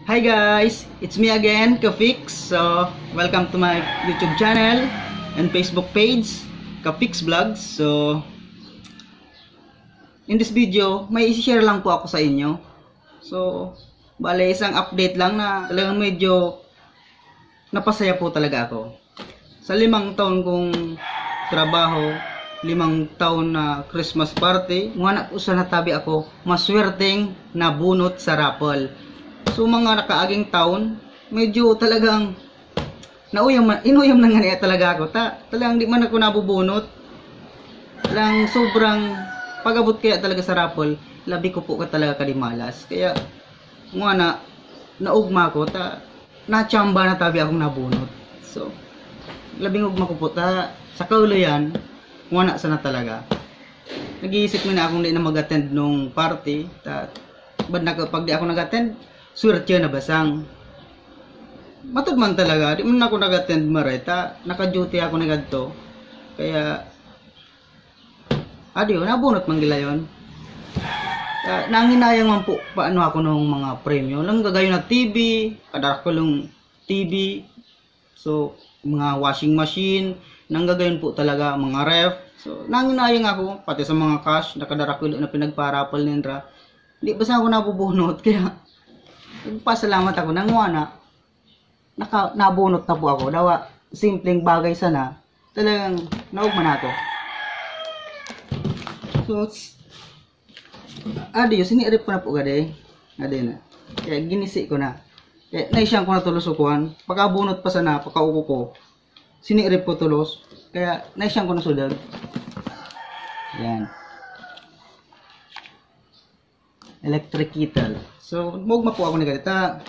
Hi guys, it's me again, Kafix. So, welcome to my YouTube channel and Facebook page, Kafix Vlogs. So, in this video, may i-share lang po ako sa inyo. So, bale isang update lang na talagang medyo napasaya po talaga ako. Sa 5 taon kong trabaho, 5 taon na Christmas party, mga usa natabi ako, maswerteng nabunot sa raffle. So mga nakaaging taon, medyo talagang inuyam na nga talaga ako. Talagang di man ako nabubunot. Talagang sobrang pag-abot kaya talaga sa raffle, labi ko po ka talaga kadimalas. Kaya nga naugma ko, nachamba na tabi akong nabunot. So, labing ugma ko po, sa kaulo yan, nga sana talaga. Nag-iisip mo na akong di na mag-attend nung party. Bad na kapag di ako nag-attend, swerte na basang. Matod man talaga, di man ako nag-attend mareta, naka-duty ako na gadto. Kaya adio, nabunot man gila yun. Nanginayang man po paano ako nung mga premyo. Lang gagayon na TV, kadarak ko lang TV. So, mga washing machine, nang gagayon po talaga mga ref. So, nanginayang ako pati sa mga cash, nakadarak ko na pinagparapal nindra. Di basta ako nabubunot kaya pasalamat ako nang nabunot na po ako. Dawa, simpleng bagay sana. Talagang naugman na to. So, adiyo, sinirip ko na po gade. Ade na. Kaya ginisi ko na. Kaya naisyan ko na tulos ukuhan. Pagkabunot pa sana, pagkauko ko, sinirip ko tulos. Kaya naisyan ko na sudag. Yan. Electric kettle. So, mugma po ako ni ganita.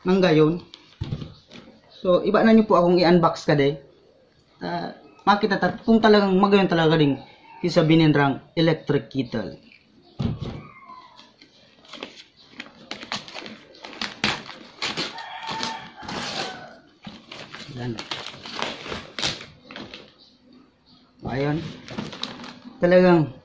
Nang gayon. So, iba na nyo po akong i-unbox ka de. Makita kung talagang magayon talaga ding isabihin rang electric kettle. Yan. Ayun. Talagang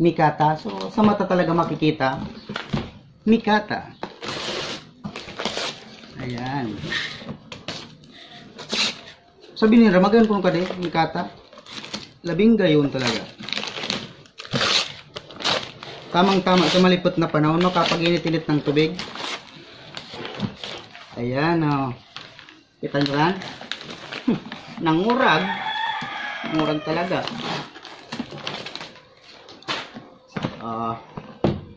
mikata. So, sa mata talaga makikita. Mikata. Ayan. Sabi nila, magayon po ka de, mikata. Labing gayon talaga. Tamang-tama sa malipot na panahon, makapag-init-init ng tubig. Ayan, o. Kita nyo lang? Nangurag. Nangurag talaga.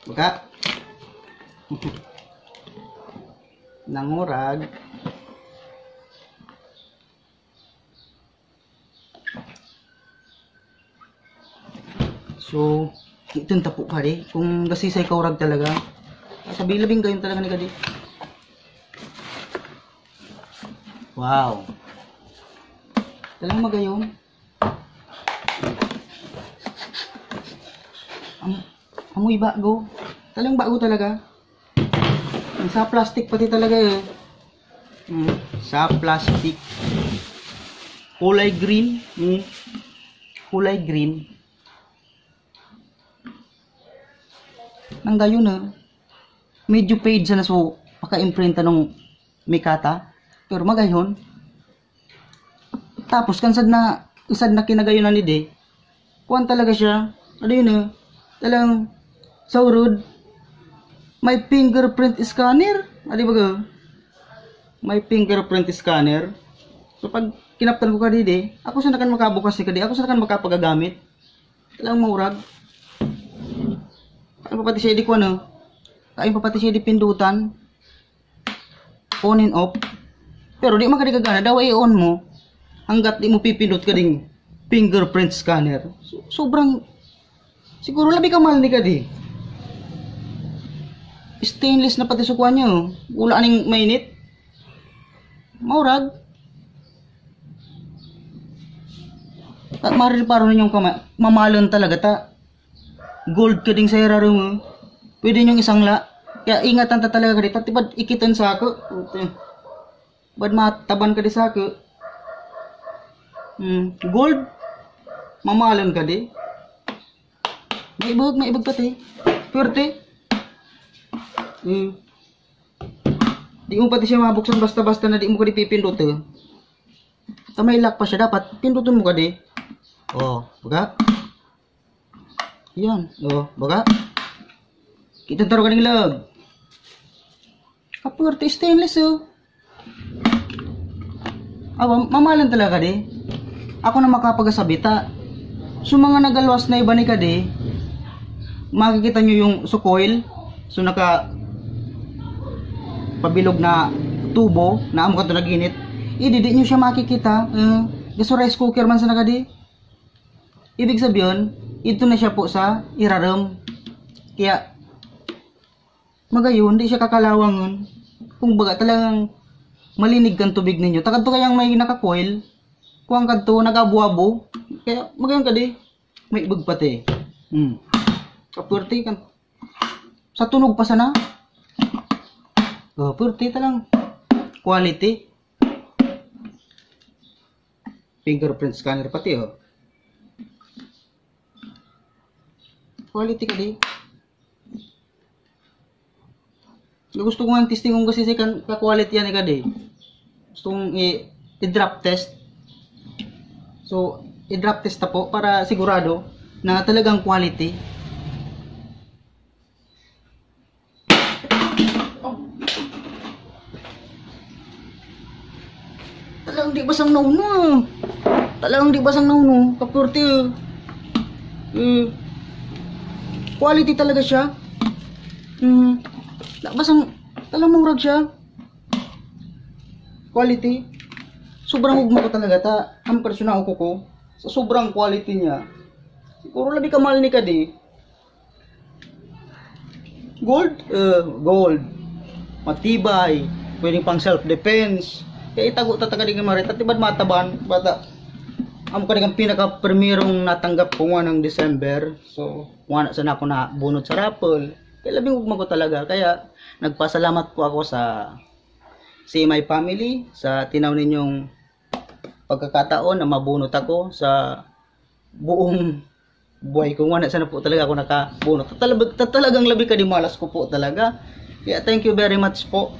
Buka. Nangurag. So, itong tapo ka di. Kung gasisay ka urag talaga. Sabi labing gayon talaga ni ka di. Wow. Talagang magayon. Amoy bago. Talagang bago talaga. Sa plastic pati talaga eh. Sa plastic. Kulay green. Kulay green. Nang gayon na. Medyo paid sana so paka-imprinta nung mikata. Pero magayon. Tapos kansad na kinagayon ni de. Kuwan talaga siya. Ano yun eh. Talagang saurod. May fingerprint scanner. Adi ba ga? May fingerprint scanner. So pag kinaptan ko ka didi, ako sa nakan makabukas ni kadi, ako sa nakan makapagagamit. Talagang maurag. Kain pa pati siya di ko ano. Kain pa pati siya di pindutan. On and off. Pero di makadikagana, daw i-on mo. Hanggat di mo pipindot ka ding fingerprint scanner. So, sobrang siguro labi ka mahal ni kadi. Stainless na pati sukuan nyo. Wala aning mainit. Maurag. At mariparo ninyong mamalon talaga gold ka ding sa heraro mo. Pwede nyong isangla. Kaya ingatan talaga ka di. Pati bad ikitan sa ako. Bad mataban ka di sa ako. Gold. Mamalon ka di. Maibog pati. Pwerte. Di mo pati siya mabuksan basta-basta na di mo kadi pipindot eh. May lock pa siya, dapat pindutin mo kadi. Oh, baga. Yan, oh, baga. Kita taruh kaning lag. Kapurti stainless oh. Mamalan talaga di. Ako na makapagkasabita. So mga nagalwas na iba ni kadi, makikita nyo yung sukoil. So naka pabilog na tubo na amo kato naginit. Di nyo siya makikita. Gaso rice cooker man sa nakadi. Ibig sabihin, ito na siya po sa iraram. Kaya magayon, di siya kakalawangon. Kung baga talagang malinig kang tubig ninyo. Takad to kayang may nakakoil. Kuwang kadto nagabuabo. Kaya magayon ka di. May ibag pati. Kapurti kan. Sa tunog pa sana. Oh, purti talang. Quality. Fingerprint scanner pati oh. Quality ka di. Gusto ko nga testing kung kasi ka-quality yan ka di. Gusto kong i-drop test. So, i-drop test na po para sigurado na talagang quality. Oh. Talagang di basang nauno. Talagang di basang nauno. Kapurti. Quality talaga siya. Basang talagang murag siya. Quality. Sobrang ugma ko talaga ta. Ang personal ko sa sobrang quality niya. Siguro labi ka mahal ni kadi. Gold, gold. Matibay. Pwedeng pang self-defense. Kaya itago tataga di marit at ibad mataban. Bata. Amo kanilang pinaka-primerong natanggap ko nga ng December. So, wala sana ako na bunot sa raffle. Kaya labing ugma ko talaga. Kaya nagpasalamat po ako sa CMI family sa tinaw ninyong pagkakataon na mabunot ako sa buong buhay ko. Wala sana po talaga ako nakabunot. Talagang labi ka di malas ko po talaga. Kaya thank you very much po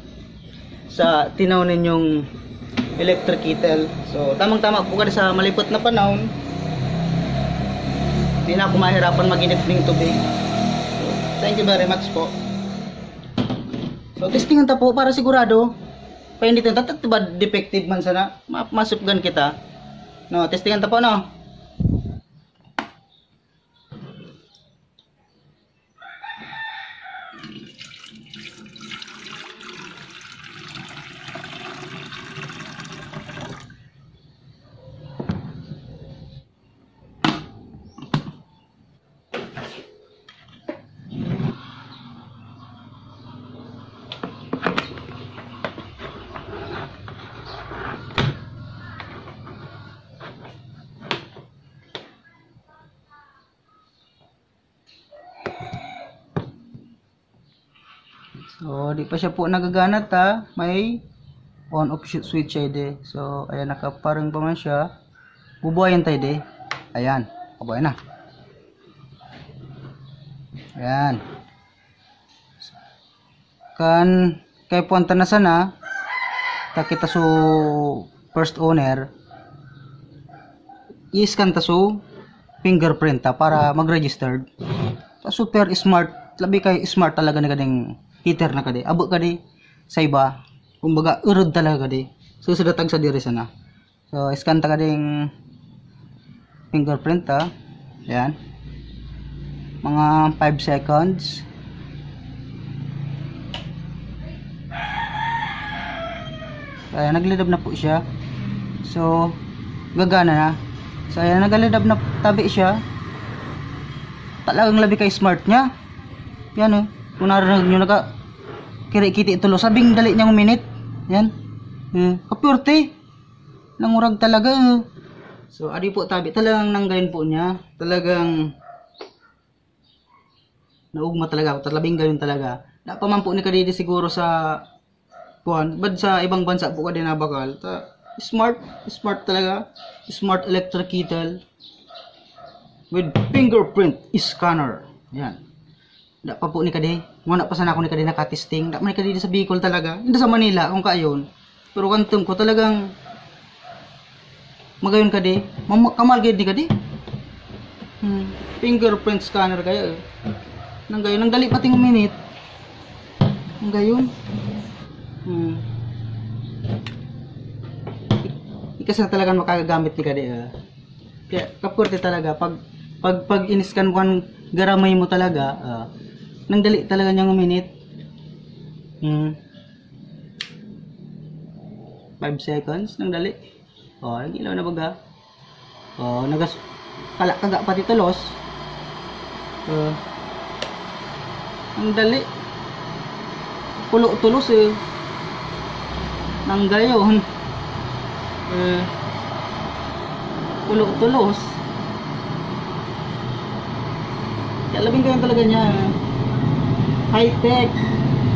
sa tinaw ninyong electric kettle. So tamang-tama po kasi sa malipot na panahon. Hindi na ako mahirapan mag-init ng tubig. So, thank you very much po. So testingan ta po para sigurado. Painitin ta ba defective man sana. Masupgan kita. No, testingan ta po no. So, di pa siya po nagagana ta. May on-off switch ay de. So, ayan, nakaparang pa man siya. Bubuhayan tayo de. Ayan, kabuhay na. Ayan. Kan, kay punta na sana. Takita so first owner. I-scan ta so fingerprint ta para mag-registered. Super smart. Labi kay smart talaga na kading heater na kadi. Abo kadi sa iba. Kumbaga urod talaga kadi. Susudatag sa diri sana. So scan ta kading fingerprint ta. Ayan. Mga 5 seconds. Ayan, naglidab na po siya. So gagana na. So ayan, naglidab na tabi siya. Talagang labi kay smart niya. Yan oh. Kung narinig nyo kiri-kiti itulo. Sabing dali niyang minute. Yan. Kapurte. Nangurag talaga. So, adi po tabi. Talagang nanggayon po niya. Talagang naugma talaga. Labing gayon talaga. Napaman po ni kadidi siguro sa buwan. Bad sa ibang bansa po kadidi nabakal. Smart. Smart talaga. Smart electric kettle with fingerprint scanner. Yan. Da pa po ni kadi. Muna pa sana ako ni kadi nakatesting. Da man ni kadi sa Bicol talaga. Hindi sa Manila kung kayon. Pero kantum ko talagang magayon kadi. Kamal gid ni kadi. Fingerprint scanner kaya. Nang gayon nang dali pating minute. Nang gayon. Ikas na talagang makagagamit ni kadi. Kaya kapurte talaga pag in-scan mo garamay mo talaga. Nang dali talaga niyang minute. 5 seconds nang dali. Nagilaw na baga. Nagas kala kaga pati tulos. Ang dali. Pulo tulos nang gayon. Pulo tulos. Kaya labing gayon talaga niya. High-tech.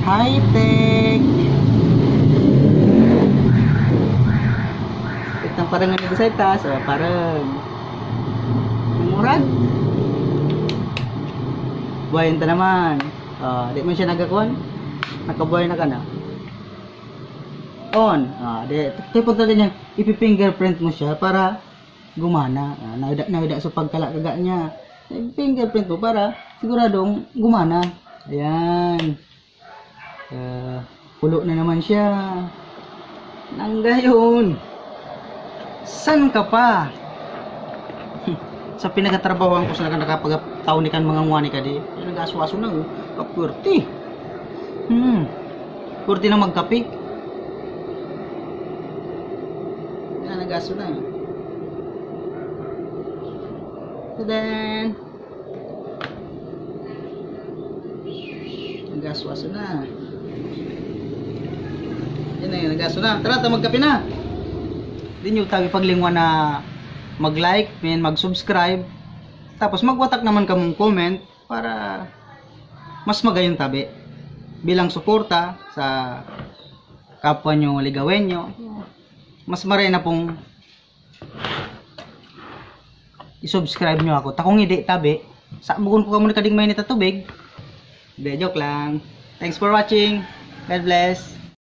High-tech. Itang parang nga sa itas. Parang murag. Buhayin ta naman. Di mo siya nagakuan. Nakabuhay na ka na. On. Tipon talaga niya. Ipi-fingerprint mo siya para gumana. Naida sa pagkalakaga niya. Fingerprint mo para siguradong gumana. Ayan. Pulo na naman siya. Nang gayon. San ka pa? Sa pinagatrabahoan ko sa nakapagtaw ni kan mga ngwani ka di. Nag-aswaso na. Kapurti. Purti na magkapi. Nag-aso na. Then nag-aswaso na. Yan na yun, nag-aso na. Tara, magkape na. Hindi nyo tabi paglingwa na mag-like, mag-subscribe. Tapos magwatak naman ka mong comment para mas magayon tabi. Bilang suporta sa kapwa nyo ligawenyo. Mas maray na pong i-subscribe nyo ako. Takong hindi tabi. Sa bugon ko ka muna kadig mainit at tubig. Hindi, joke lang. Thanks for watching. God bless.